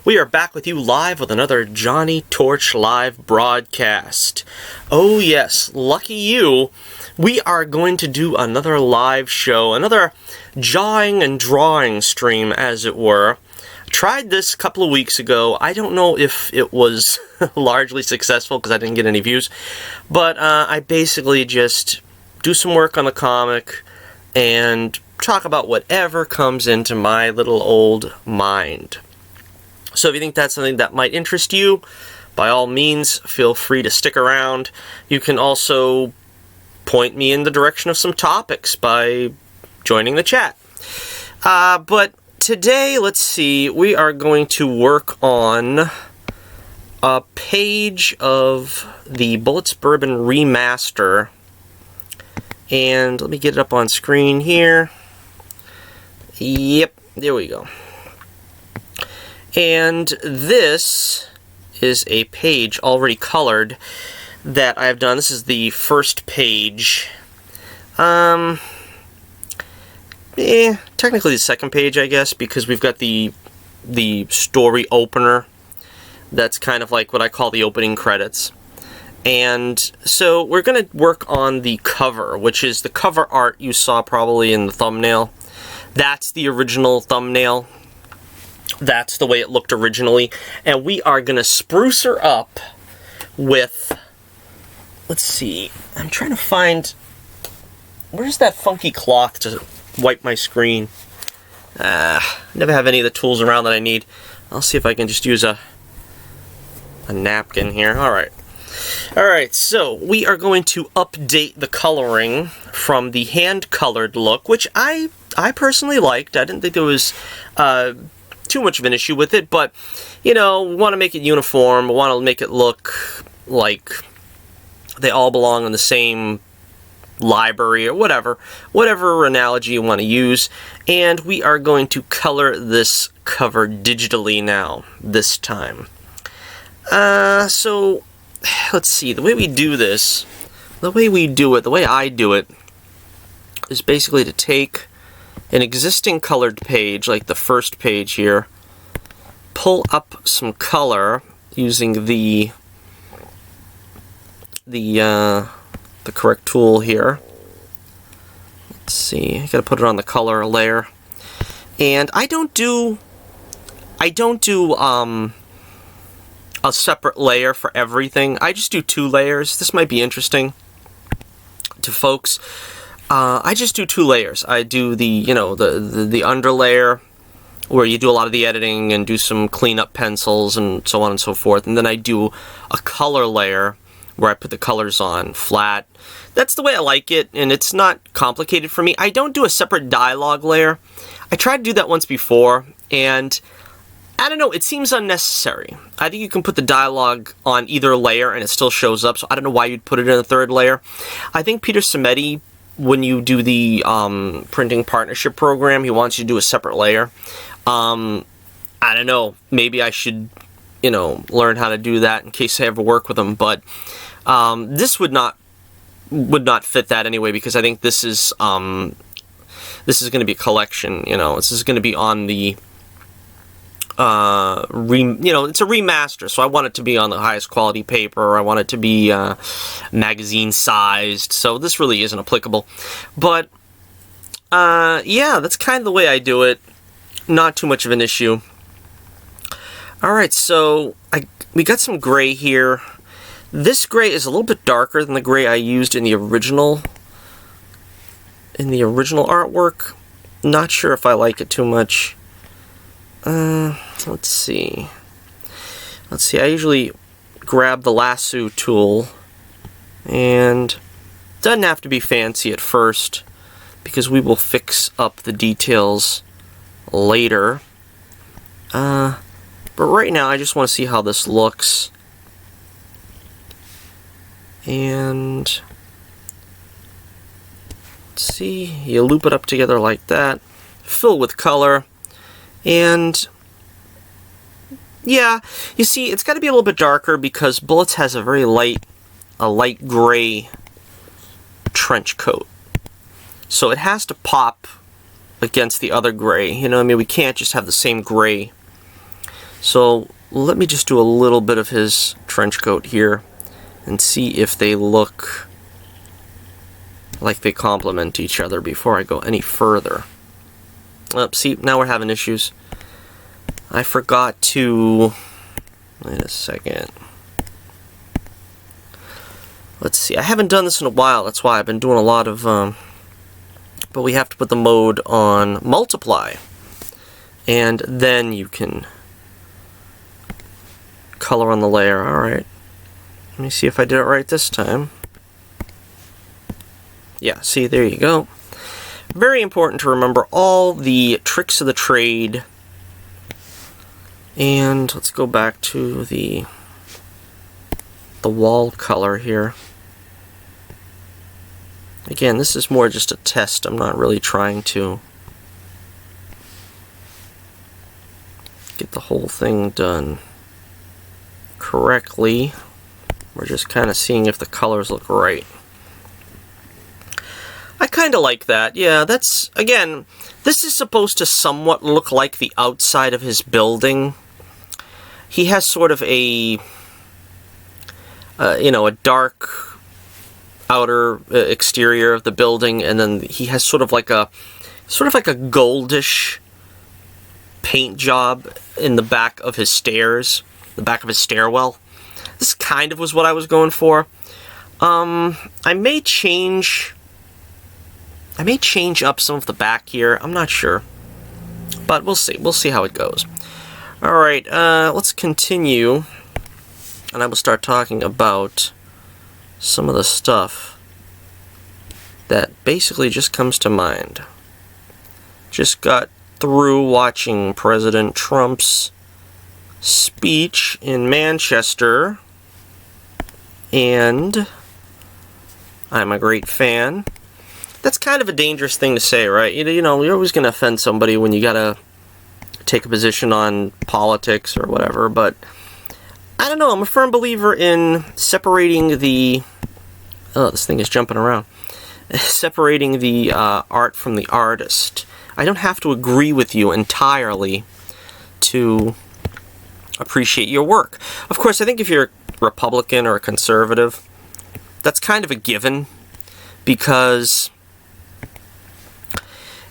We are back with you live with another Johnnie Torch live broadcast. Oh yes, lucky you. We are going to do another live show, another jawing and drawing stream, as it were. Tried this a couple of weeks ago. I don't know if it was largely successful because I didn't get any views, but I basically just do some work on the comic and talk about whatever comes into my little old mind. So if you think that's something that might interest you, by all means, feel free to stick around. You can also point me in the direction of some topics by joining the chat. But today, let's see, we are going to work on a page of the Bullets Bourbon remaster. And let me get it up on screen here. Yep, there we go. And this is a page already colored that I've done. This is the first page. Technically the second page, I guess, because we've got the story opener. That's kind of like what I call the opening credits. And so we're going to work on the cover, which is the cover art you saw probably in the thumbnail. That's the original thumbnail. That's the way it looked originally. And we are going to spruce her up with, let's see, I'm trying to find, where's that funky cloth to wipe my screen? Never have any of the tools around that I need. I'll see if I can just use a napkin here. Alright. Alright, so we are going to update the coloring from the hand-colored look, which I personally liked. I didn't think there was too much of an issue with it, but, you know, we want to make it uniform. We want to make it look like they all belong in the same library or whatever analogy you want to use. And we are going to color this cover digitally now, this time. So, let's see, the way we do this, the way I do it, is basically to take an existing colored page, like the first page here, pull up some color using the correct tool here. Let's see, I gotta put it on the color layer. And I don't do a separate layer for everything. I just do 2 layers. This might be interesting to folks. I just do 2 layers. I do the under layer where you do a lot of the editing and do some cleanup pencils and so on and so forth. And then I do a color layer where I put the colors on flat. That's the way I like it, and it's not complicated for me. I don't do a separate dialogue layer. I tried to do that once before, and I don't know, it seems unnecessary. I think you can put the dialogue on either layer and it still shows up, so I don't know why you'd put it in a 3rd layer. I think Peter Simeti, when you do the printing partnership program, he wants you to do a separate layer. I don't know, maybe I should, learn how to do that in case I ever work with him, but this would not fit that anyway, because I think this is going to be a collection, this is going to be on the it's a remaster, so I want it to be on the highest quality paper. I want it to be magazine sized, so this really isn't applicable. But yeah, that's kind of the way I do it. Not too much of an issue. Alright, so we got some gray here. This gray is a little bit darker than the gray I used in the original artwork. Not sure if I like it too much. Let's see. I usually grab the lasso tool, and it doesn't have to be fancy at first, because we will fix up the details later. But right now I just want to see how this looks. And let's see, you loop it up together like that, fill with color. And yeah, you see, it's got to be a little bit darker because Bullets has a very light gray trench coat. So it has to pop against the other gray. We can't just have the same gray. So let me just do a little bit of his trench coat here and see if they look like they complement each other before I go any further. See, now we're having issues. I forgot to... Wait a second. Let's see, I haven't done this in a while, that's why I've been doing a lot of... but we have to put the mode on multiply. And then you can color on the layer. Alright. Let me see if I did it right this time. Yeah, see, there you go. Very important to remember all the tricks of the trade. And let's go back to the wall color here. Again, this is more just a test. I'm not really trying to get the whole thing done correctly. We're just kind of seeing if the colors look right. I kind of like that. Yeah, that's, again, this is supposed to somewhat look like the outside of his building. He has sort of a, you know, a dark outer exterior of the building, and then he has sort of like a goldish paint job in the back of his stairs, the back of his stairwell. This kind of was what I was going for. I may change up some of the back here. I'm not sure, but we'll see. We'll see how it goes. All right, let's continue, and I will start talking about some of the stuff that basically just comes to mind. Just got through watching President Trump's speech in Manchester, and I'm a great fan. That's kind of a dangerous thing to say, right? You know, you're always going to offend somebody when you gotta take a position on politics or whatever, but I don't know, I'm a firm believer in separating the... Oh, this thing is jumping around. Separating the art from the artist. I don't have to agree with you entirely to appreciate your work. Of course, I think if you're a Republican or a conservative, that's kind of a given, because,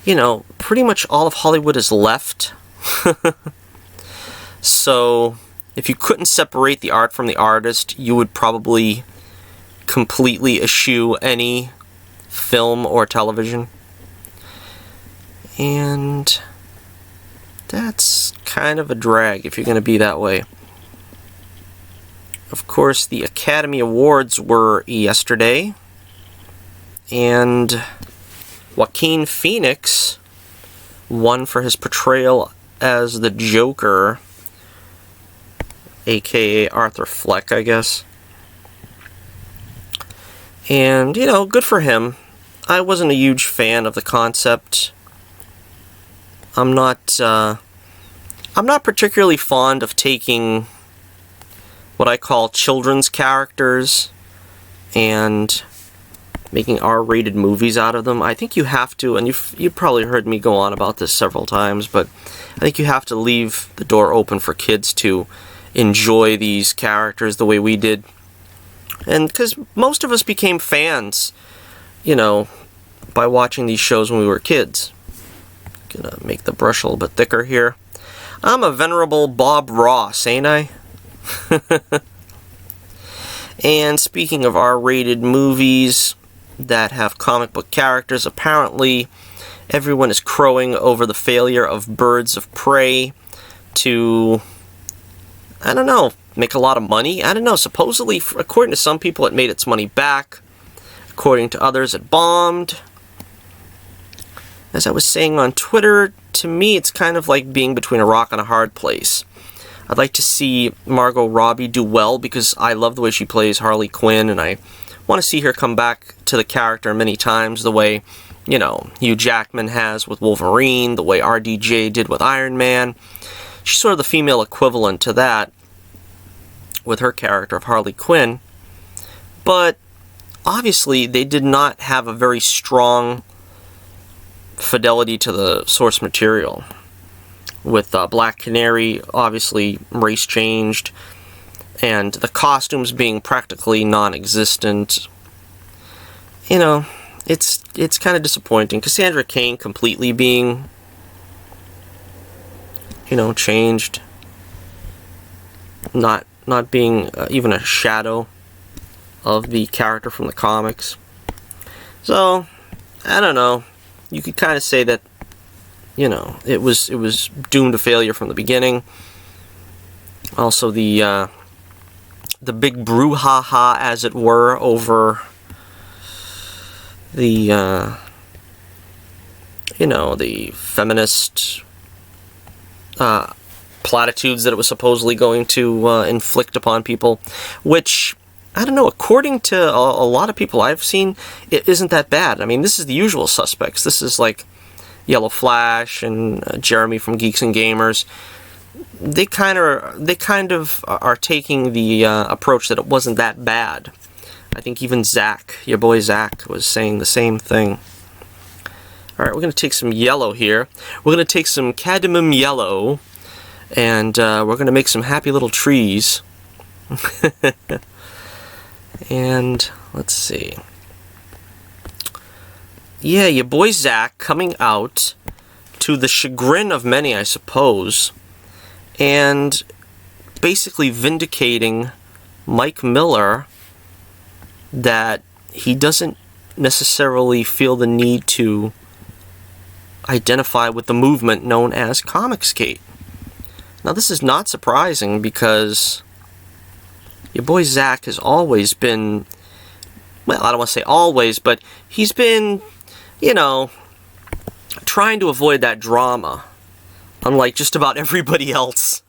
you know, pretty much all of Hollywood is left. So, if you couldn't separate the art from the artist, you would probably completely eschew any film or television. And that's kind of a drag if you're going to be that way. Of course, the Academy Awards were yesterday, and Joaquin Phoenix won for his portrayal as the Joker, aka Arthur Fleck, I guess. And, you know, good for him. I wasn't a huge fan of the concept. I'm not particularly fond of taking what I call children's characters and making R-rated movies out of them. I think you have to, and you've probably heard me go on about this several times, but I think you have to leave the door open for kids to enjoy these characters the way we did. And because most of us became fans, you know, by watching these shows when we were kids. Gonna make the brush a little bit thicker here. I'm a venerable Bob Ross, ain't I? And speaking of R-rated movies that have comic book characters, apparently everyone is crowing over the failure of Birds of Prey to, I don't know, make a lot of money. I don't know, supposedly, according to some people, it made its money back. According to others, it bombed. As I was saying on Twitter, to me it's kind of like being between a rock and a hard place. I'd like to see Margot Robbie do well because I love the way she plays Harley Quinn, and I want to see her come back to the character many times the way, you know, Hugh Jackman has with Wolverine, the way RDJ did with Iron Man. She's sort of the female equivalent to that with her character of Harley Quinn. But obviously they did not have a very strong fidelity to the source material. with Black Canary obviously race changed, and the costumes being practically non-existent. You know, it's kind of disappointing. Cassandra Cain completely being, you know, changed, not being even a shadow of the character from the comics. So, I don't know. You could kind of say that, you know, it was doomed to failure from the beginning. Also, the big brouhaha, as it were, over the you know, the feminist platitudes that it was supposedly going to inflict upon people, which, I don't know, according to a lot of people I've seen, it isn't that bad. I mean, this is the usual suspects. This is like Yellow Flash and Jeremy from Geeks and Gamers. They kind of are taking the approach that it wasn't that bad. I think even Zach, your boy Zach, was saying the same thing. Alright, we're going to take some yellow here. We're going to take some cadmium yellow, and we're going to make some happy little trees. And, let's see. Yeah, your boy Zach coming out, to the chagrin of many, I suppose, and basically vindicating Mike Miller that he doesn't necessarily feel the need to identify with the movement known as Comicsgate. Now, this is not surprising, because your boy Zach has always been, well, I don't want to say always, but he's been, you know, trying to avoid that drama, unlike just about everybody else.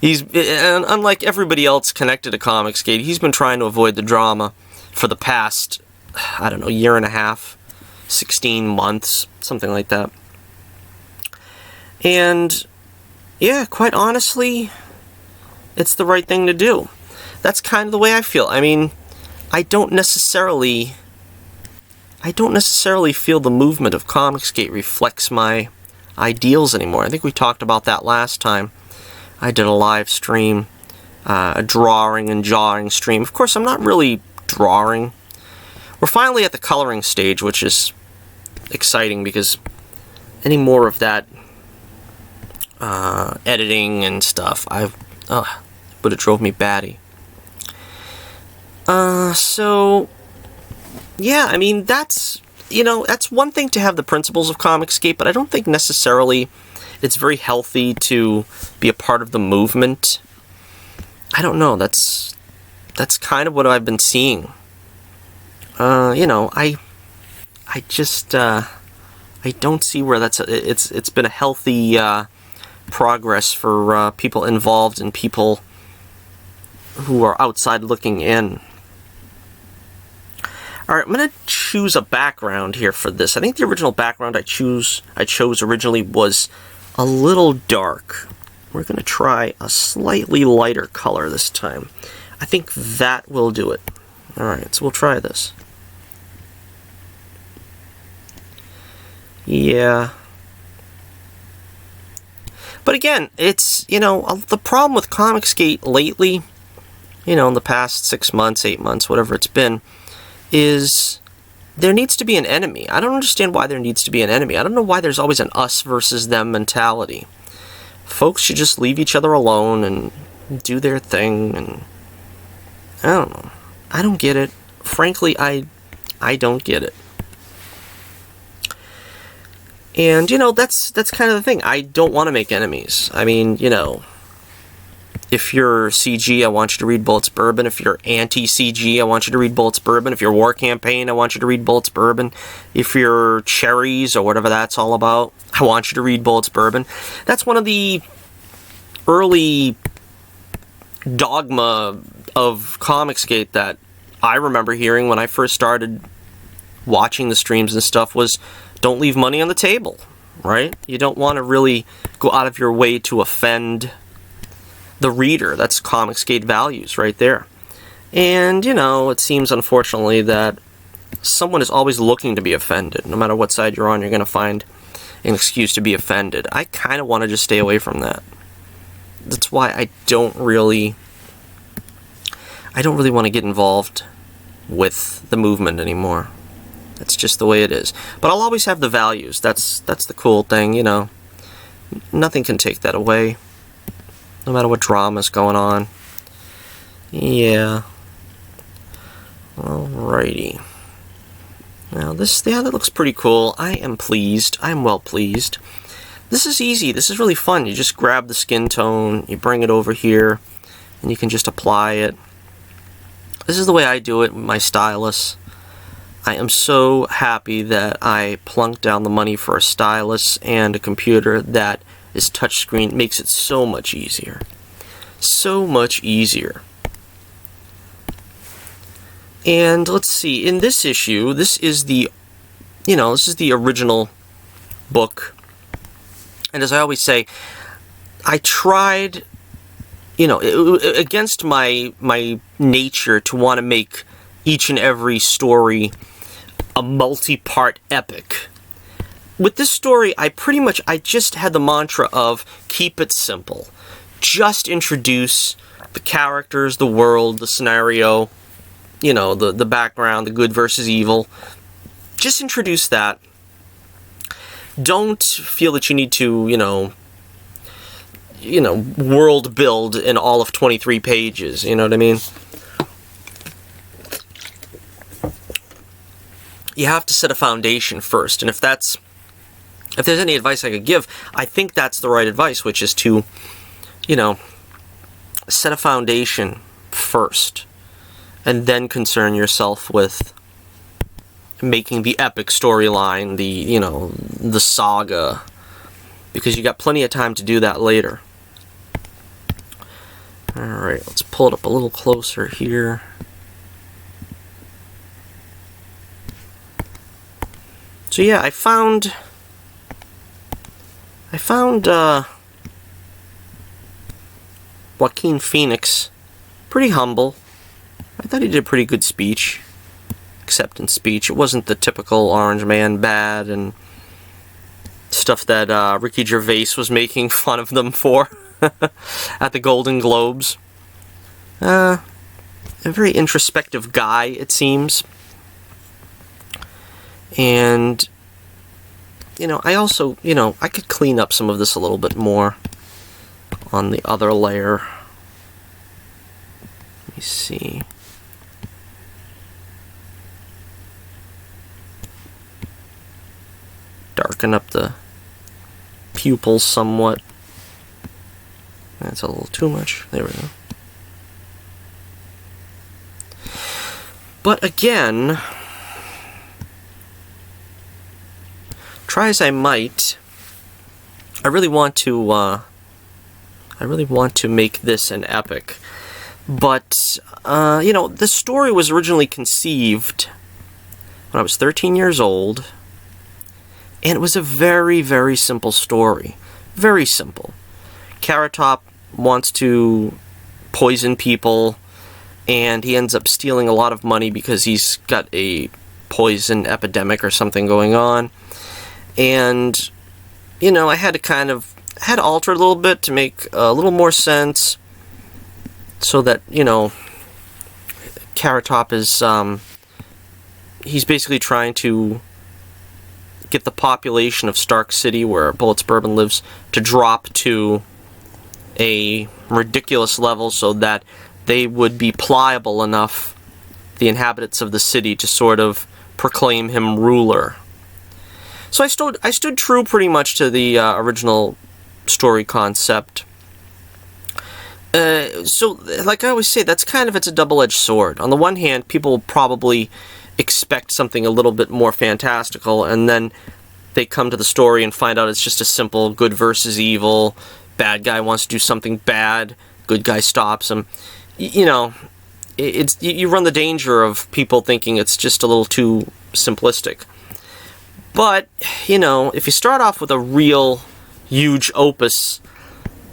Unlike everybody else connected to Comicsgate, he's been trying to avoid the drama for the past, I don't know, year and a half, 16 months, something like that. And, yeah, quite honestly, it's the right thing to do. That's kind of the way I feel. I mean, I don't necessarily feel the movement of Comicsgate reflects my ideals anymore. I think we talked about that last time. I did a live stream, a drawing and jawing stream. Of course, I'm not really drawing. We're finally at the coloring stage, which is exciting, because any more of that editing and stuff, would have drove me batty. So, yeah, I mean, that's, you know, that's one thing to have the principles of Comicsgate, but I don't think necessarily it's very healthy to be a part of the movement. I don't know, that's kind of what I've been seeing. You know, I just, I don't see where it's been a healthy progress for people involved and people who are outside looking in. Alright, I'm going to choose a background here for this. I think the original background I chose originally was a little dark. We're going to try a slightly lighter color this time. I think that will do it. Alright, so we'll try this. Yeah. But again, it's, you know, the problem with Comicsgate lately, you know, in the past 6 months, 8 months, whatever it's been, is there needs to be an enemy. I don't understand why there needs to be an enemy. I don't know why there's always an us versus them mentality. Folks should just leave each other alone and do their thing, and I don't know. I don't get it. Frankly, I don't get it. And, you know, that's kind of the thing. I don't want to make enemies. I mean, you know, if you're CG, I want you to read Bullets Bourbon. If you're anti-CG, I want you to read Bullets Bourbon. If you're War Campaign, I want you to read Bullets Bourbon. If you're Cherries, or whatever that's all about, I want you to read Bullets Bourbon. That's one of the early dogma of Comicsgate that I remember hearing when I first started watching the streams and stuff was, don't leave money on the table, right? You don't want to really go out of your way to offend the reader. That's Comicsgate values right there. And, you know, it seems unfortunately that someone is always looking to be offended. No matter what side you're on, you're going to find an excuse to be offended. I kind of want to just stay away from that. That's why I don't really want to get involved with the movement anymore. That's just the way it is. But I'll always have the values. That's the cool thing, you know. Nothing can take that away, no matter what drama's going on. Yeah. Alrighty. Now that looks pretty cool. I am pleased. I am well pleased. This is easy. This is really fun. You just grab the skin tone, you bring it over here, and you can just apply it. This is the way I do it with my stylus. I am so happy that I plunked down the money for a stylus and a computer that is touchscreen. It makes it so much easier. So much easier. And let's see, in this issue, this is the original book. And as I always say, I tried, against my nature to want to make each and every story a multi-part epic. With this story, I just had the mantra of keep it simple. Just introduce the characters, the world, the scenario, the background, the good versus evil. Just introduce that. Don't feel that you need to, world build in all of 23 pages, you know what I mean? You have to set a foundation first, and if there's any advice I could give, I think that's the right advice, which is to, set a foundation first, and then concern yourself with making the epic storyline, the saga, because you got plenty of time to do that later. Alright, let's pull it up a little closer here. So yeah, I found Joaquin Phoenix pretty humble. I thought he did a pretty good speech, acceptance speech. It wasn't the typical Orange Man bad and stuff that Ricky Gervais was making fun of them for at the Golden Globes. A very introspective guy, it seems. And, I also, I could clean up some of this a little bit more on the other layer. Let me see. Darken up the pupils somewhat. That's a little too much. There we go. But again, try as I might, I really want to make this an epic. But the story was originally conceived when I was 13 years old, and it was a very, very simple story. Very simple. Carrot Top wants to poison people, and he ends up stealing a lot of money because he's got a poison epidemic or something going on. And, I had to alter it a little bit to make a little more sense, so that, Carrot Top is, he's basically trying to get the population of Stark City, where Bullets Bourbon lives, to drop to a ridiculous level so that they would be pliable enough, the inhabitants of the city, to sort of proclaim him ruler. So I stood true pretty much to the original story concept. So, like I always say, it's a double-edged sword. On the one hand, people probably expect something a little bit more fantastical, and then they come to the story and find out it's just a simple good versus evil. Bad guy wants to do something bad, good guy stops him. You run the danger of people thinking it's just a little too simplistic. But, if you start off with a real huge opus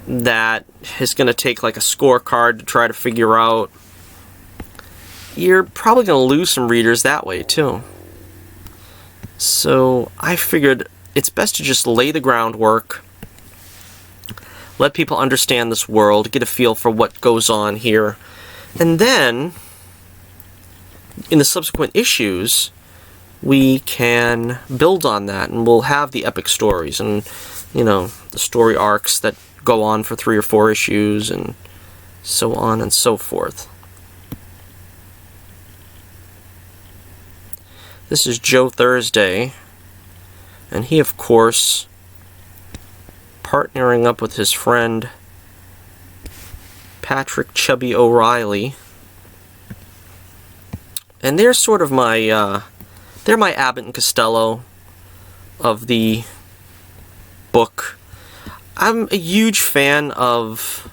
that is going to take like a scorecard to try to figure out, you're probably going to lose some readers that way too. So I figured it's best to just lay the groundwork, let people understand this world, get a feel for what goes on here, and then, in the subsequent issues, we can build on that, and we'll have the epic stories, and, you know, the story arcs that go on for 3 or 4 issues, and so on and so forth. This is Joe Thursday, and he, of course, partnering up with his friend Patrick Chubby O'Reilly, and they're sort of my they're my Abbott and Costello of the book. I'm a huge fan of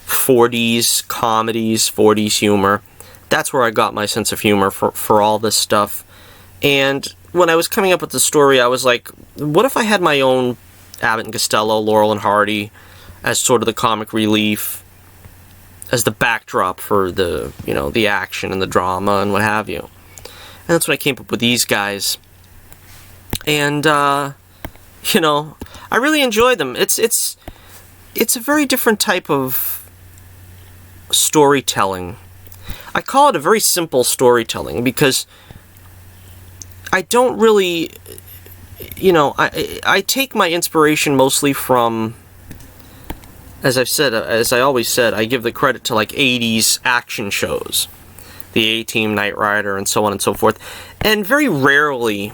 40s comedies, 40s humor. That's where I got my sense of humor for all this stuff. And when I was coming up with the story, I was like, what if I had my own Abbott and Costello, Laurel and Hardy, as sort of the comic relief, as the backdrop for the, you know, the action and the drama and what have you. And that's when I came up with these guys. And, you know, I really enjoy them. It's a very different type of storytelling. I call it a very simple storytelling because I don't really, you know, I take my inspiration mostly from, as I always said, I give the credit to like 80s action shows, the A-Team, Knight Rider, and so on and so forth. And very rarely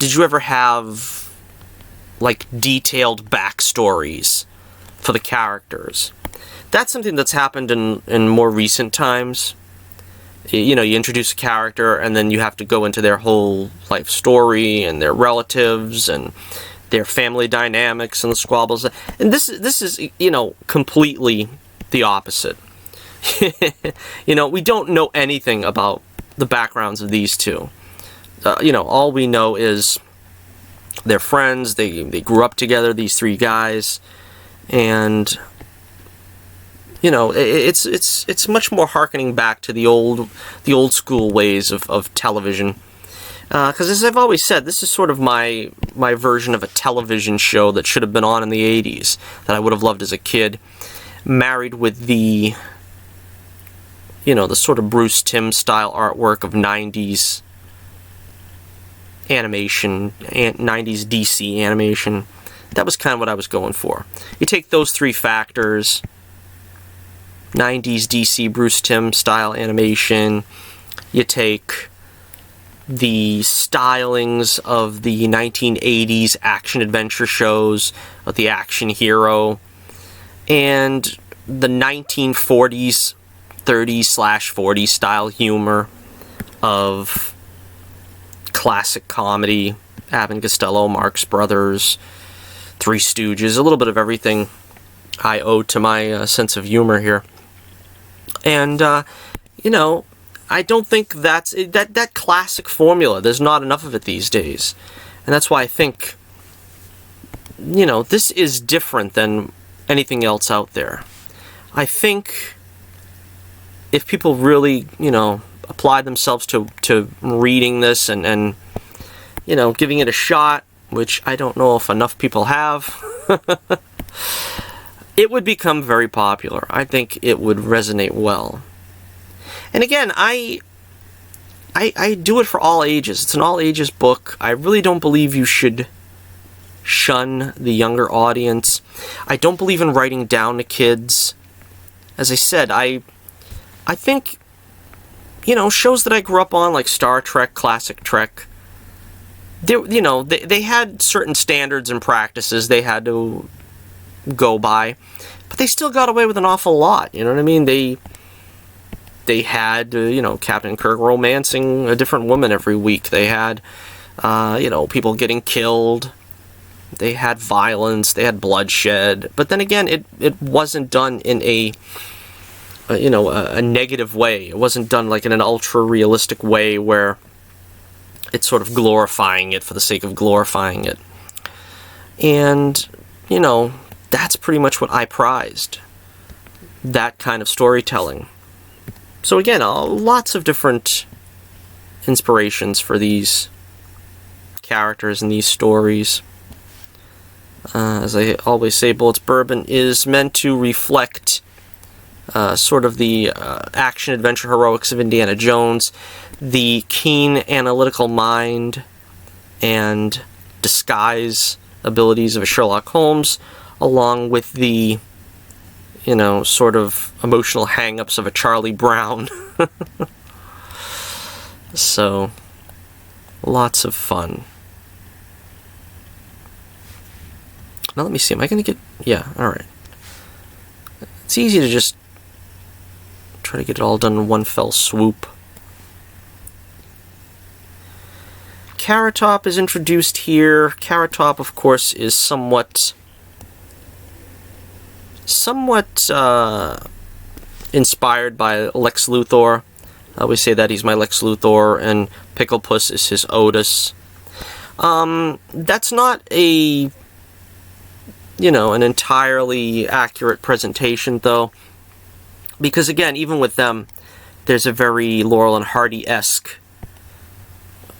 did you ever have like detailed backstories for the characters. That's something that's happened in more recent times. You know, you introduce a character and then you have to go into their whole life story and their relatives and their family dynamics and the squabbles. And this is, you know, completely the opposite. You know, we don't know anything about the backgrounds of these two. You know, all we know is they're friends, they grew up together, these 3 guys, and, you know, it's much more harkening back to the old school ways of television. Because as I've always said, this is sort of my version of a television show that should have been on in the 80s, that I would have loved as a kid, married with the, you know, the sort of Bruce Timm style artwork of 90s animation, 90s DC animation. That was kind of what I was going for. You take those 3 factors, 90s DC Bruce Timm style animation, you take the stylings of the 1980s action-adventure shows with the action hero, and the 1940s, 30s/40s style humor of classic comedy, Abbott and Costello, Marx Brothers, Three Stooges, a little bit of everything I owe to my sense of humor here. And, you know, I don't think that's that classic formula. There's not enough of it these days. And that's why I think, you know, this is different than anything else out there. I think if people really, you know, apply themselves to reading this and you know, giving it a shot, which I don't know if enough people have, it would become very popular. I think it would resonate well. And again, I do it for all ages. It's an all ages book. I really don't believe you should shun the younger audience. I don't believe in writing down to kids. As I said, I think, you know, shows that I grew up on, like Star Trek, Classic Trek, you know, they had certain standards and practices they had to go by, but they still got away with an awful lot, you know what I mean? They had, you know, Captain Kirk romancing a different woman every week. They had, you know, people getting killed. They had violence. They had bloodshed. But then again, it wasn't done in a you know, a negative way. It wasn't done like in an ultra-realistic way where it's sort of glorifying it for the sake of glorifying it. And, you know, that's pretty much what I prized. That kind of storytelling. So again, lots of different inspirations for these characters in these stories. As I always say, Bullets Bourbon is meant to reflect sort of the action-adventure heroics of Indiana Jones, the keen analytical mind and disguise abilities of a Sherlock Holmes, along with the, you know, sort of emotional hang-ups of a Charlie Brown. So, lots of fun. Now let me see, am I going to get... Yeah, alright. It's easy to just try to get it all done in one fell swoop. Carrot Top is introduced here. Carrot Top, of course, is somewhat inspired by Lex Luthor. We say that he's my Lex Luthor, and Pickle Puss is his Otis. That's not a, you know, an entirely accurate presentation, though, because again, even with them, there's a very Laurel and Hardy-esque,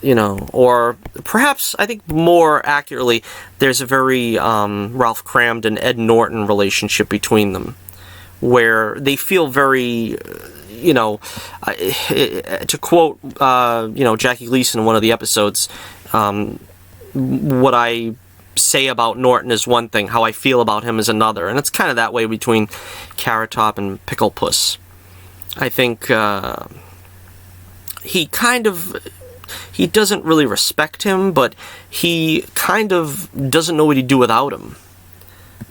you know, or perhaps, I think more accurately, there's a very Ralph Cramden, Ed Norton relationship between them, where they feel very, you know, to quote, you know, Jackie Gleason in one of the episodes, what I say about Norton is one thing, how I feel about him is another, and it's kind of that way between Carrot Top and Pickle Puss. I think he doesn't really respect him, but he kind of doesn't know what he'd do without him.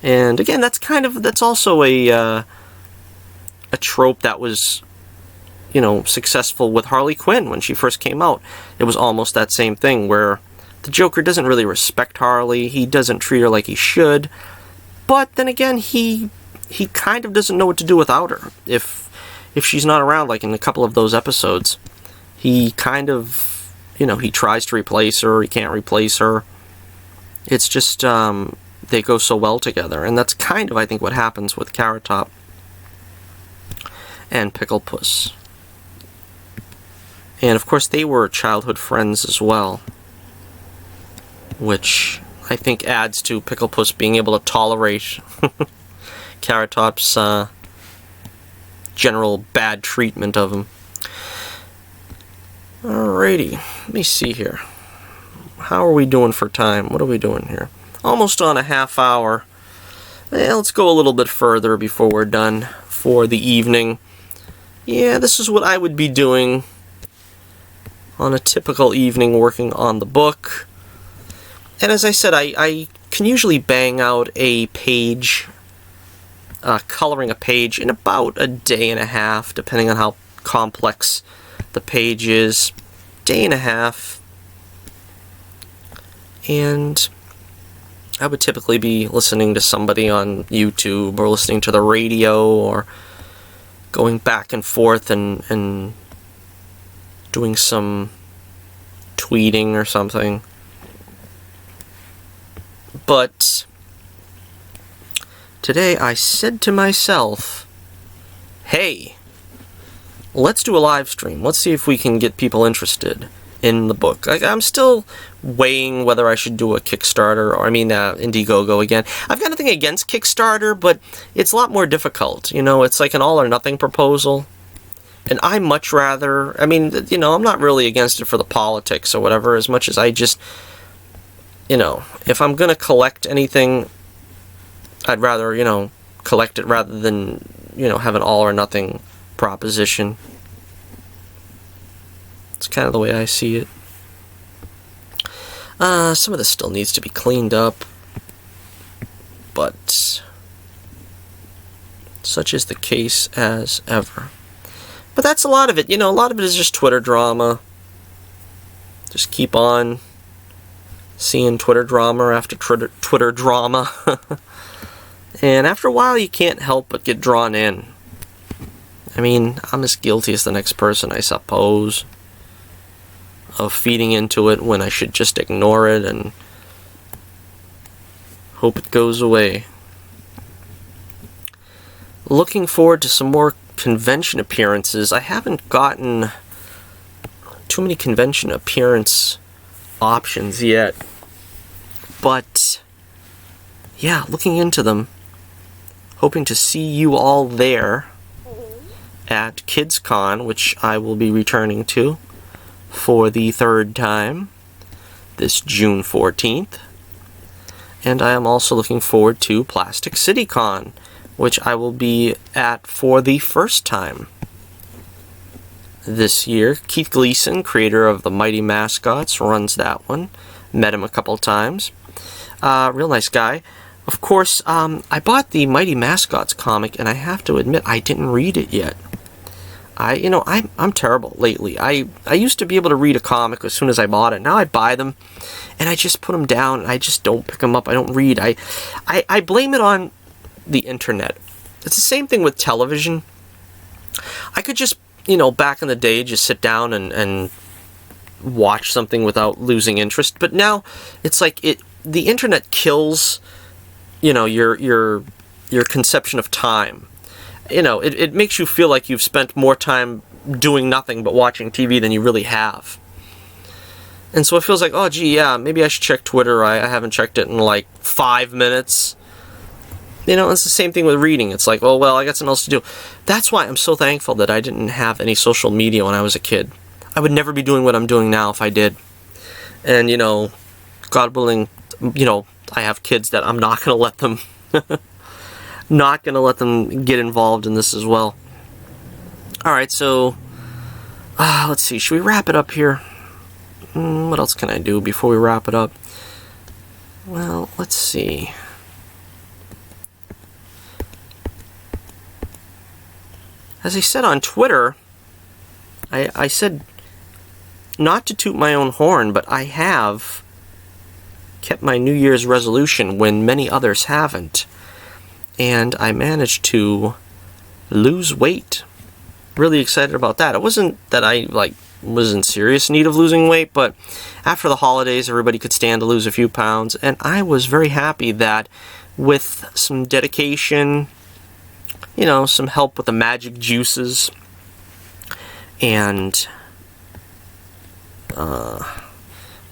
And again, that's also a trope that was, you know, successful with Harley Quinn when she first came out. It was almost that same thing where the Joker doesn't really respect Harley, he doesn't treat her like he should, but then again, he kind of doesn't know what to do without her. If she's not around, like in a couple of those episodes, he kind of, you know, he tries to replace her, he can't replace her. It's just, they go so well together, and that's kind of, I think, what happens with Carrot Top and Pickle Puss. And of course, they were childhood friends as well, which I think adds to Pickle Puss being able to tolerate Carrot Top's general bad treatment of him. Alrighty, let me see here. How are we doing for time? What are we doing here? Almost on a half hour. Let's go a little bit further before we're done for the evening. Yeah, this is what I would be doing on a typical evening working on the book. And as I said, I can usually bang out a page, coloring a page, in about a day and a half, depending on how complex the page is. Day and a half. And I would typically be listening to somebody on YouTube, or listening to the radio, or going back and forth and doing some tweeting or something. But today I said to myself, hey, let's do a live stream. Let's see if we can get people interested in the book. I'm still weighing whether I should do a Kickstarter, or Indiegogo again. I've got nothing against Kickstarter, but it's a lot more difficult. You know, it's like an all or nothing proposal. And I much rather, you know, I'm not really against it for the politics or whatever, as much as I just, you know, if I'm going to collect anything, I'd rather, you know, collect it rather than, you know, have an all or nothing proposition. It's kind of the way I see it. Some of this still needs to be cleaned up, but such is the case as ever. But that's a lot of it. You know, a lot of it is just Twitter drama. Just keep on seeing Twitter drama after Twitter drama. And after a while, you can't help but get drawn in. I mean, I'm as guilty as the next person, I suppose, of feeding into it when I should just ignore it and hope it goes away. Looking forward to some more convention appearances. I haven't gotten too many convention appearance options yet. But yeah, looking into them. Hoping to see you all there at KidsCon, which I will be returning to for the 3rd time this June 14th. And I am also looking forward to Plastic City Con, which I will be at for the 1st time this year. Keith Gleason, creator of the Mighty Mascots, runs that one. Met him a couple times. Real nice guy. Of course, I bought the Mighty Mascots comic, and I have to admit, I didn't read it yet. I'm terrible lately. I used to be able to read a comic as soon as I bought it. Now I buy them, and I just put them down, and I just don't pick them up. I don't read. I blame it on the internet. It's the same thing with television. I could just, back in the day, just sit down and watch something without losing interest. But now, it's like the internet kills, your conception of time. It makes you feel like you've spent more time doing nothing but watching TV than you really have. And so it feels like, oh, gee, yeah, maybe I should check Twitter. I haven't checked it in like 5 minutes. It's the same thing with reading. It's like, oh, well, I got something else to do. That's why I'm so thankful that I didn't have any social media when I was a kid. I would never be doing what I'm doing now if I did. And, God willing, I have kids that I'm not going to let them... not going to let them get involved in this as well. Alright, so... let's see, should we wrap it up here? What else can I do before we wrap it up? Well, let's see. As I said on Twitter, I said not to toot my own horn, but I have kept my New Year's resolution when many others haven't. And I managed to lose weight. Really excited about that. It wasn't that I was in serious need of losing weight, but after the holidays, everybody could stand to lose a few pounds, and I was very happy that with some dedication, some help with the magic juices, and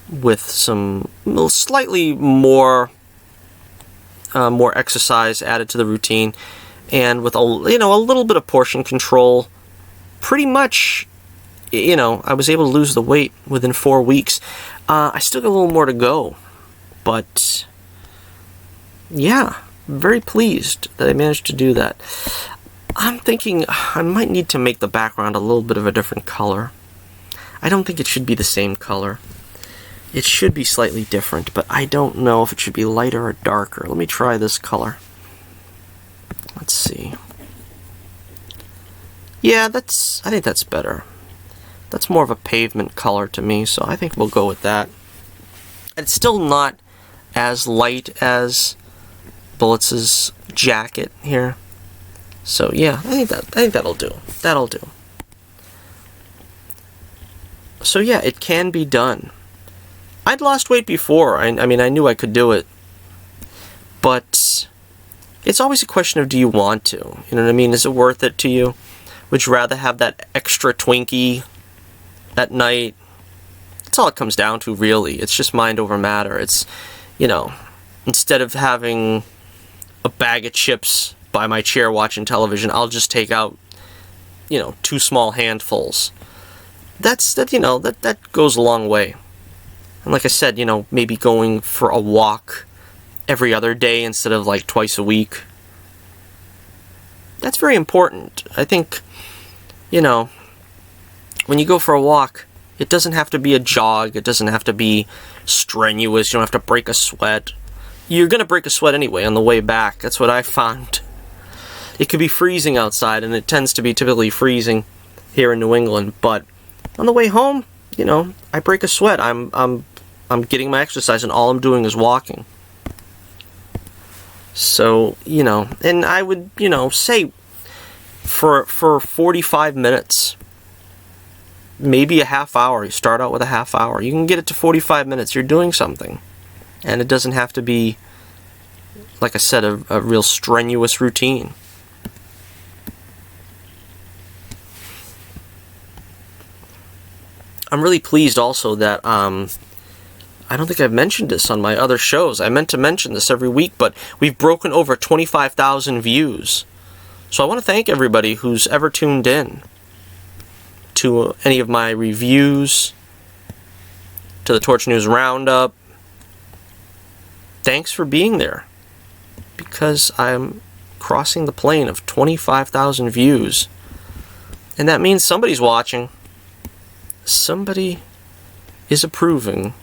with some slightly more exercise added to the routine, and with a little bit of portion control, pretty much, I was able to lose the weight within 4 weeks. I still got a little more to go, but yeah, very pleased that I managed to do that. I'm thinking I might need to make the background a little bit of a different color. I don't think it should be the same color. It should be slightly different, but I don't know if it should be lighter or darker. Let me try this color. Let's see. Yeah, I think that's better. That's more of a pavement color to me, so I think we'll go with that. It's still not as light as Bullets' jacket here. So yeah, I think that'll do. That'll do. So yeah, it can be done. I'd lost weight before. I mean, I knew I could do it. But it's always a question of, do you want to? You know what I mean? Is it worth it to you? Would you rather have that extra Twinkie at night? That's all it comes down to, really. It's just mind over matter. It's, instead of having a bag of chips by my chair watching television, I'll just take out, 2 small handfuls. That goes a long way. And like I said, maybe going for a walk every other day instead of like twice a week. That's very important. I think, when you go for a walk, it doesn't have to be a jog. It doesn't have to be strenuous. You don't have to break a sweat. You're going to break a sweat anyway on the way back. That's what I found. It could be freezing outside, and it tends to be typically freezing here in New England. But on the way home, I break a sweat. I'm getting my exercise, and all I'm doing is walking. So, and I would, say for 45 minutes, maybe a half hour. You start out with a half hour. You can get it to 45 minutes. You're doing something. And it doesn't have to be, like I said, a real strenuous routine. I'm really pleased also that I don't think I've mentioned this on my other shows. I meant to mention this every week, but we've broken over 25,000 views. So I want to thank everybody who's ever tuned in to any of my reviews, to the Torch News Roundup. Thanks for being there, because I'm crossing the plane of 25,000 views. And that means somebody's watching. Somebody is approving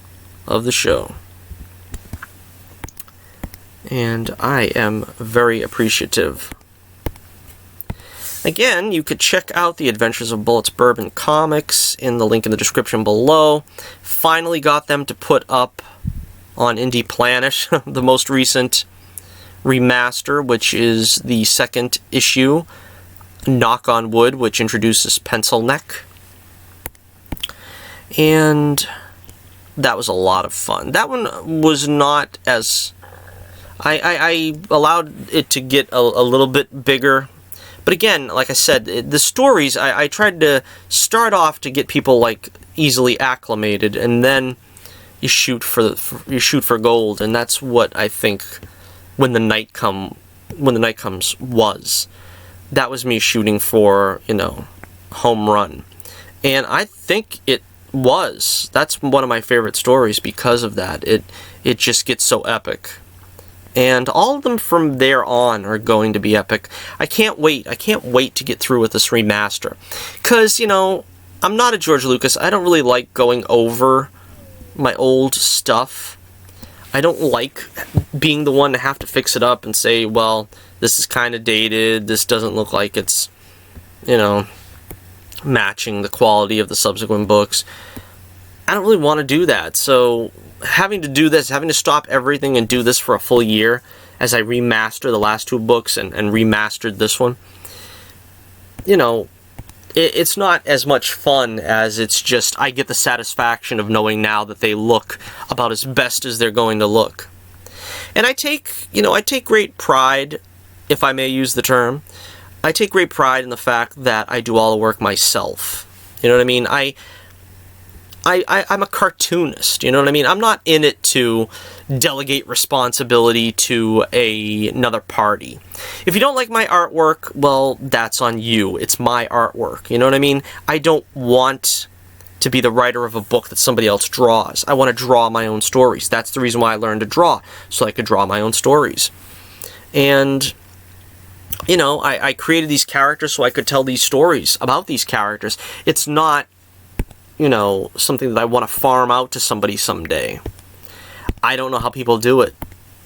of the show. And I am very appreciative. Again, you could check out the Adventures of Bullets Bourbon comics in the link in the description below. Finally got them to put up on Indie Planet the most recent remaster, which is the second issue, Knock on Wood, which introduces Pencil Neck. And that was a lot of fun. That one was not as... I allowed it to get a little bit bigger. But again, like I said, the stories, I tried to start off to get people like easily acclimated, and then you shoot for gold, and that's what I think When the Night Comes was. That was me shooting for, home run. And I think it was. That's one of my favorite stories because of that. It just gets so epic. And all of them from there on are going to be epic. I can't wait. I can't wait to get through with this remaster. Because, I'm not a George Lucas. I don't really like going over my old stuff. I don't like being the one to have to fix it up and say, well, this is kind of dated. This doesn't look like it's, matching the quality of the subsequent books. I don't really want to do that. So having to do this, having to stop everything and do this for a full year as I remaster the last two books and remastered this one, it's not as much fun as it's just I get the satisfaction of knowing now that they look about as best as they're going to look. And I take great pride, if I may use the term, I take great pride in the fact that I do all the work myself. You know what I mean? I'm a cartoonist, you know what I mean? I'm not in it to delegate responsibility to another party. If you don't like my artwork, well, that's on you. It's my artwork, you know what I mean? I don't want to be the writer of a book that somebody else draws. I want to draw my own stories. That's the reason why I learned to draw, so I could draw my own stories. And I created these characters so I could tell these stories about these characters. It's not something that I want to farm out to somebody someday. I don't know how people do it.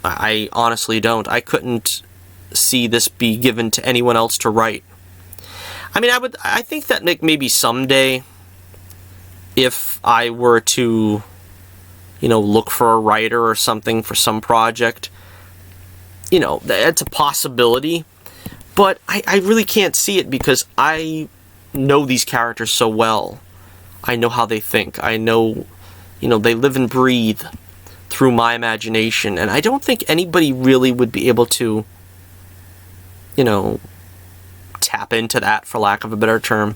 I honestly don't. I couldn't see this be given to anyone else to write. I mean, I think that maybe someday, if I were to, look for a writer or something for some project, that's a possibility. But I really can't see it because I know these characters so well. I know how they think. I know, they live and breathe through my imagination. And I don't think anybody really would be able to, tap into that, for lack of a better term.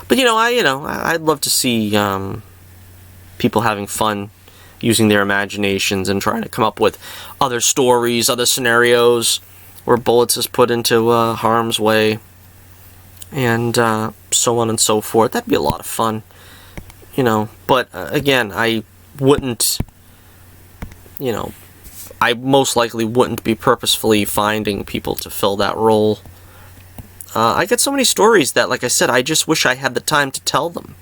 But, I'd love to see people having fun using their imaginations and trying to come up with other stories, other scenarios where Bullets is put into harm's way. And so on and so forth. That'd be a lot of fun, But again, I wouldn't, I most likely wouldn't be purposefully finding people to fill that role. I get so many stories that, like I said, I just wish I had the time to tell them.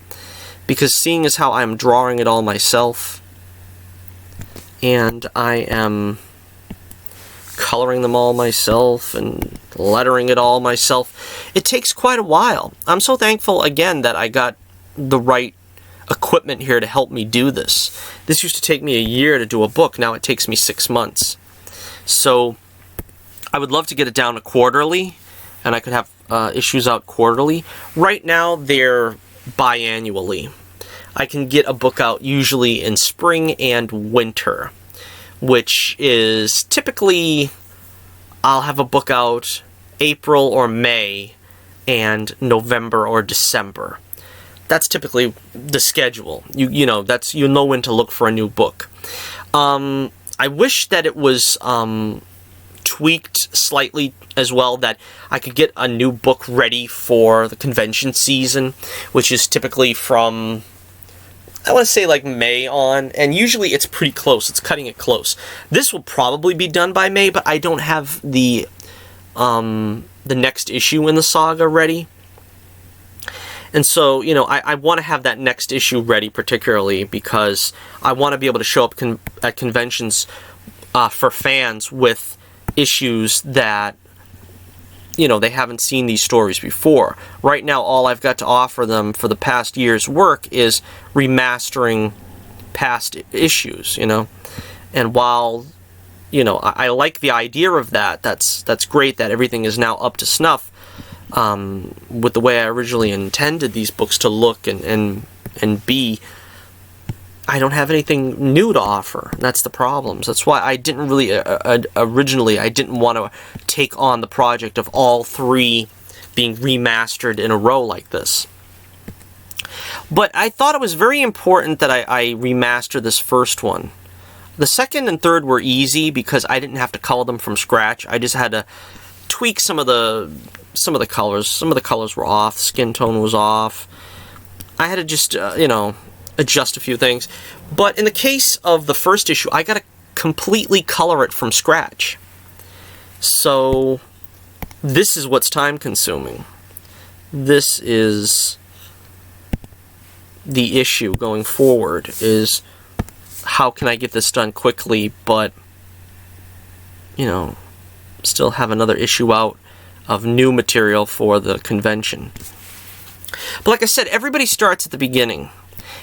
Because seeing as how I'm drawing it all myself, and I am coloring them all myself and lettering it all myself, it takes quite a while. I'm so thankful again that I got the right equipment here to help me do this. This used to take me a year to do a book. Now it takes me 6 months. So I would love to get it down to quarterly, and I could have issues out quarterly. Right now they're biannually. I can get a book out usually in spring and winter, which is typically, I'll have a book out April or May and November or December. that's typically the schedule. You know, you know when to look for a new book. I wish that it was tweaked slightly as well, that I could get a new book ready for the convention season, which is typically from, I want to say, like May on, and usually it's pretty close. It's cutting it close. This will probably be done by May, but I don't have the next issue in the saga ready. And so, you know, I want to have that next issue ready, particularly because I want to be able to show up at conventions for fans with issues that, you know, they haven't seen these stories before. Right now, all I've got to offer them for the past year's work is remastering past issues, you know. And while, you know, I like the idea of that, that's great that everything is now up to snuff with the way I originally intended these books to look and be. I don't have anything new to offer. That's the problem. So that's why I didn't really, originally, I didn't want to take on the project of all three being remastered in a row like this. But I thought it was very important that I remaster this first one. The second and third were easy because I didn't have to color them from scratch. I just had to tweak some of the colors. Some of the colors were off. Skin tone was off. I had to just, you know, adjust a few things. But in the case of the first issue, I got to completely color it from scratch. So this is what's time consuming. This is the issue going forward, is how can I get this done quickly, but, you know, still have another issue out of new material for the convention. But like I said, everybody starts at the beginning.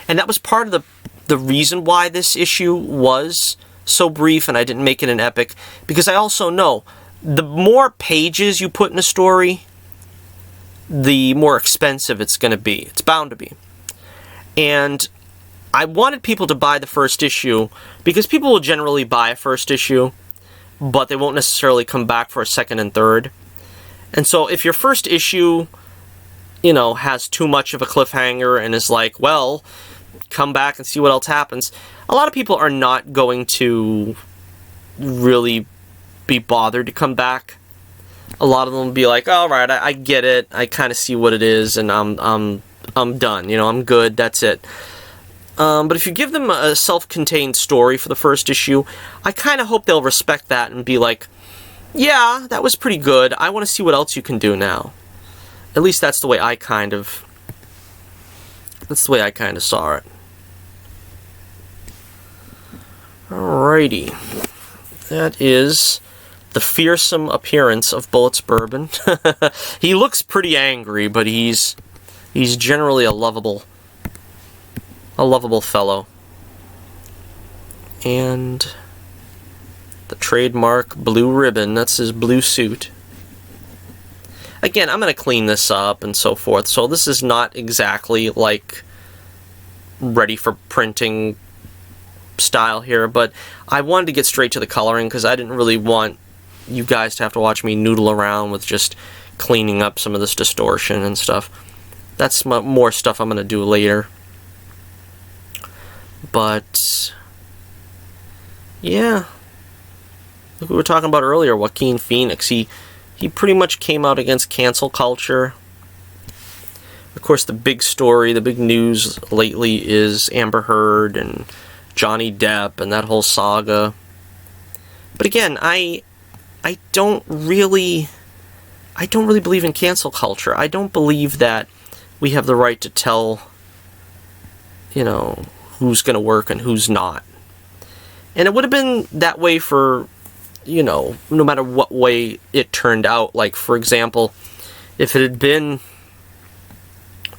And that was part of the reason why this issue was so brief and I didn't make it an epic. Because I also know the more pages you put in a story, the more expensive it's going to be. It's bound to be. And I wanted people to buy the first issue because people will generally buy a first issue, but they won't necessarily come back for a second and third. And so if your first issue, you know, has too much of a cliffhanger and is like, well, come back and see what else happens, a lot of people are not going to really be bothered to come back. A lot of them will be like, all right, I get it, I kind of see what it is, and I'm done, you know, I'm good, that's it. But if you give them a self-contained story for the first issue, I kind of hope they'll respect that and be like, yeah, that was pretty good, I want to see what else you can do now. At least that's the way I kind of saw it. Alrighty. That is the fearsome appearance of Bullets Bourbon. He looks pretty angry, but he's generally a lovable fellow. And the trademark blue ribbon, that's his blue suit. Again, I'm going to clean this up and so forth, so this is not exactly like ready for printing style here, but I wanted to get straight to the coloring because I didn't really want you guys to have to watch me noodle around with just cleaning up some of this distortion and stuff. That's more stuff I'm going to do later. But yeah, like we were talking about earlier, Joaquin Phoenix, he pretty much came out against cancel culture. Of course, the big story, the big news lately is Amber Heard and Johnny Depp and that whole saga. But again, I don't really believe in cancel culture. I don't believe that we have the right to tell, you know, who's going to work and who's not. And it would have been that way for, you know, no matter what way it turned out. Like, for example, if it had been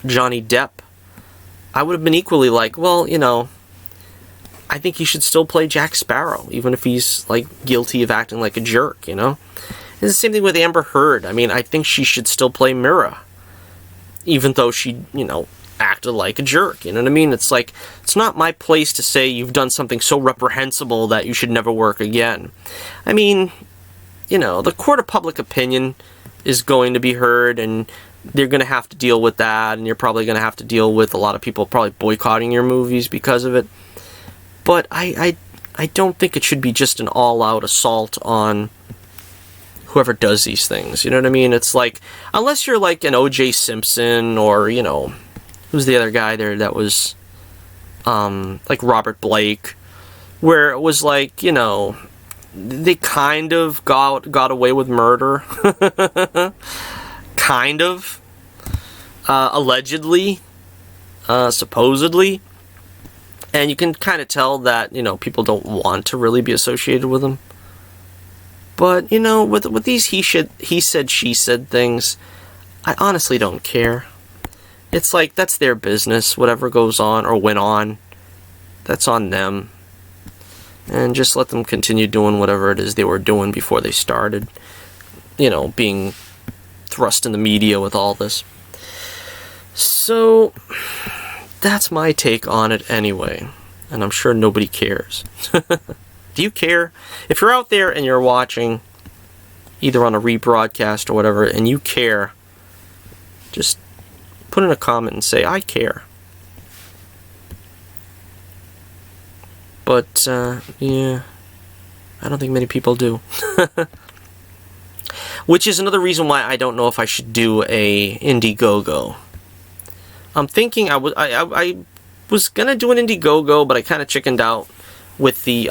Johnny Depp, I would have been equally like, well, you know, I think he should still play Jack Sparrow, even if he's, like, guilty of acting like a jerk, you know? It's the same thing with Amber Heard. I mean, I think she should still play Mira, even though she, you know, acted like a jerk, you know what I mean? It's like, it's not my place to say you've done something so reprehensible that you should never work again. I mean, you know, the court of public opinion is going to be heard, and They're going to have to deal with that, and you're probably going to have to deal with a lot of people probably boycotting your movies because of it. But I don't think it should be just an all-out assault on whoever does these things. You know what I mean? It's like, unless you're like an O.J. Simpson, or, you know, who's the other guy there that was, like Robert Blake, where it was like, you know, they kind of got away with murder. Kind of. Allegedly. Supposedly. And you can kind of tell that, you know, people don't want to really be associated with them. But, you know, with these he said, she said things, I honestly don't care. It's like, that's their business. Whatever goes on or went on, that's on them. And just let them continue doing whatever it is they were doing before they started, you know, being thrust in the media with all this. So, that's my take on it anyway. And I'm sure nobody cares. Do you care? If you're out there and you're watching, either on a rebroadcast or whatever, and you care, just put in a comment and say, I care. But, yeah, I don't think many people do. Which is another reason why I don't know if I should do a Indiegogo. I'm thinking I was gonna do an Indiegogo, but I kind of chickened out with the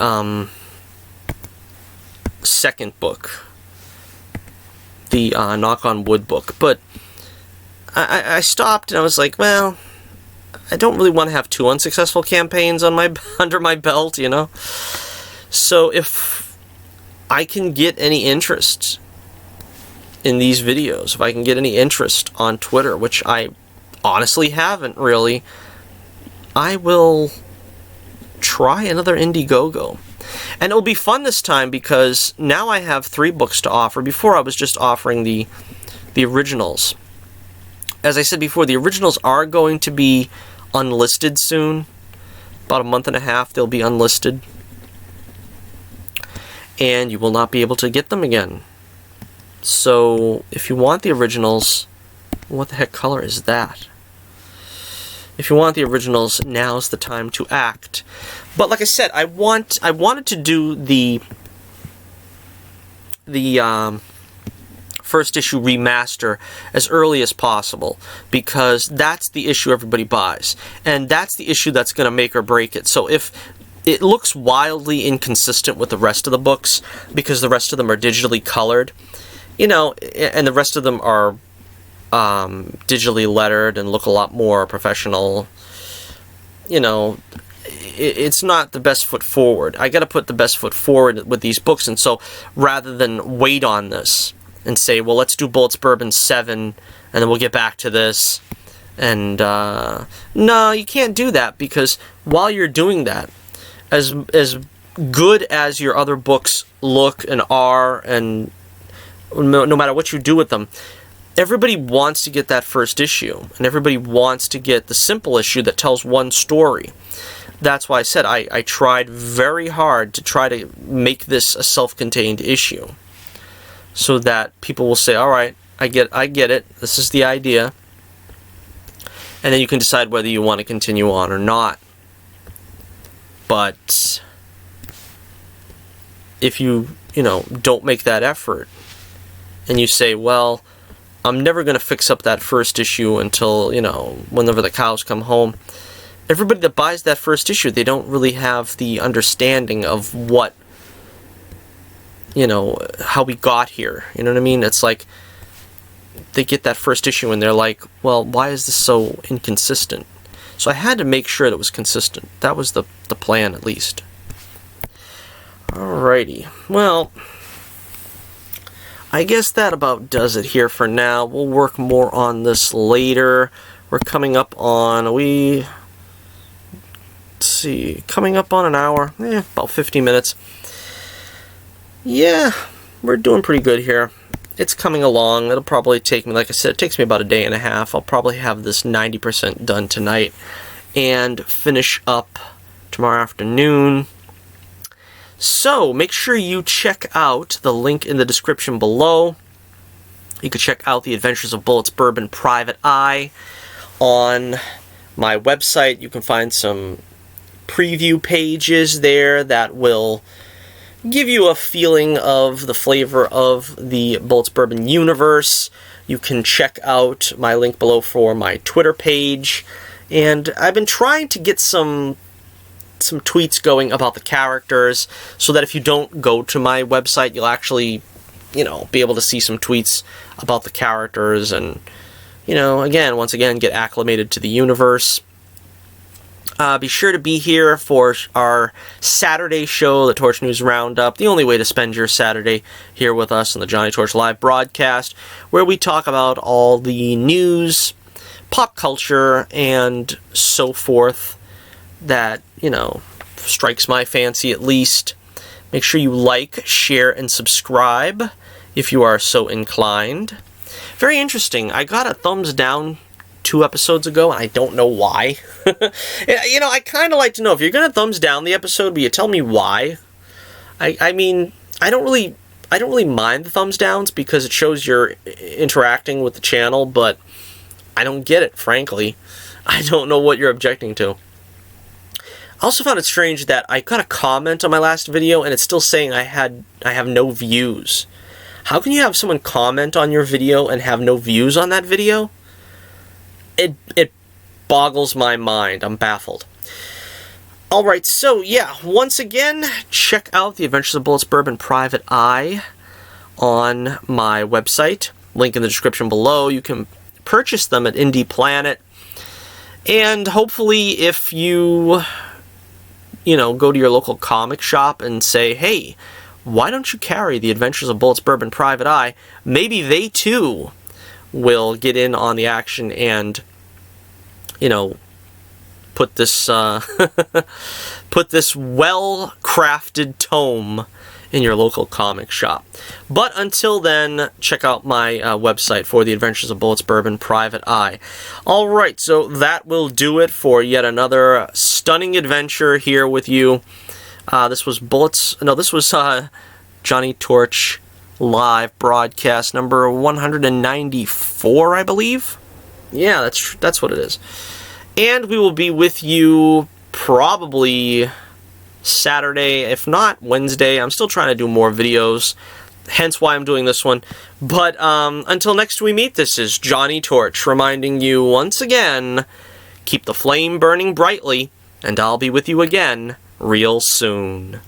second book, the Knock on Wood book. But I stopped and I was like, well, I don't really want to have 2 unsuccessful campaigns on under my belt, you know. So if I can get any interest in these videos, if I can get any interest on Twitter, which I honestly haven't really, I will try another Indiegogo. And it'll be fun this time because now I have 3 books to offer. Before I was just offering the originals. As I said before, the originals are going to be unlisted soon. About a month and a half they'll be unlisted. And you will not be able to get them again. So, if you want the originals, what the heck color is that? If you want the originals, now's the time to act. But like I said, I wanted to do the first issue remaster as early as possible, because that's the issue everybody buys, and that's the issue that's going to make or break it. So if it looks wildly inconsistent with the rest of the books, because the rest of them are digitally colored, you know, and the rest of them are digitally lettered and look a lot more professional, you know, it's not the best foot forward. I got to put the best foot forward with these books, and so rather than wait on this and say, well, let's do Bullets Bourbon 7 and then we'll get back to this, and no, you can't do that, because while you're doing that, as good as your other books look and are, and no matter what you do with them, everybody wants to get that first issue, and everybody wants to get the simple issue that tells one story. That's why I said I tried very hard to try to make this a self-contained issue, so that people will say, all right, I get it, this is the idea, and then you can decide whether you want to continue on or not. But if you don't make that effort, and you say, well, I'm never going to fix up that first issue until, whenever the cows come home, everybody that buys that first issue, they don't really have the understanding of what, how we got here. You know what I mean? It's like, they get that first issue and they're like, well, why is this so inconsistent? So I had to make sure that it was consistent. That was the plan, at least. Alrighty. Well, I guess that about does it here for now. We'll work more on this later. We're coming up on, coming up on an hour. About 50 minutes. Yeah, we're doing pretty good here. It's coming along. It'll probably take me, like I said, it takes me about a day and a half. I'll probably have this 90% done tonight and finish up tomorrow afternoon. So, make sure you check out the link in the description below. You can check out the Adventures of Bullets Bourbon Private Eye on my website. You can find some preview pages there that will give you a feeling of the flavor of the Bullets Bourbon universe. You can check out my link below for my Twitter page. And I've been trying to get some tweets going about the characters so that if you don't go to my website, you'll actually, be able to see some tweets about the characters and, once again, get acclimated to the universe. Be sure to be here for our Saturday show, the Torch News Roundup, the only way to spend your Saturday here with us on the Johnnie Torch live broadcast, where we talk about all the news, pop culture, and so forth that, strikes my fancy at least. Make sure you like, share, and subscribe if you are so inclined. Very interesting. I got a thumbs down 2 episodes ago, and I don't know why. I kind of like to know if you're going to thumbs down the episode, will you tell me why? I mean, I don't really mind the thumbs downs because it shows you're interacting with the channel, but I don't get it, frankly. I don't know what you're objecting to. I also found it strange that I got a comment on my last video and it's still saying I have no views. How can you have someone comment on your video and have no views on that video? It boggles my mind. I'm baffled. Alright, so yeah, once again, check out the Adventures of Bullets Bourbon Private Eye on my website. Link in the description below. You can purchase them at Indie Planet. And hopefully if you go to your local comic shop and say, hey, why don't you carry the Adventures of Bullets Bourbon Private Eye? Maybe they too will get in on the action and, put this put this well-crafted tome in your local comic shop. But until then, check out my website for the Adventures of Bullets Bourbon Private Eye. Alright, so that will do it for yet another stunning adventure here with you. This was Johnnie Torch live broadcast number 194, I believe. Yeah, that's what it is. And we will be with you probably Saturday, if not Wednesday. I'm still trying to do more videos, hence why I'm doing this one. But until next we meet, this is Johnnie Torch reminding you once again, keep the flame burning brightly, and I'll be with you again real soon.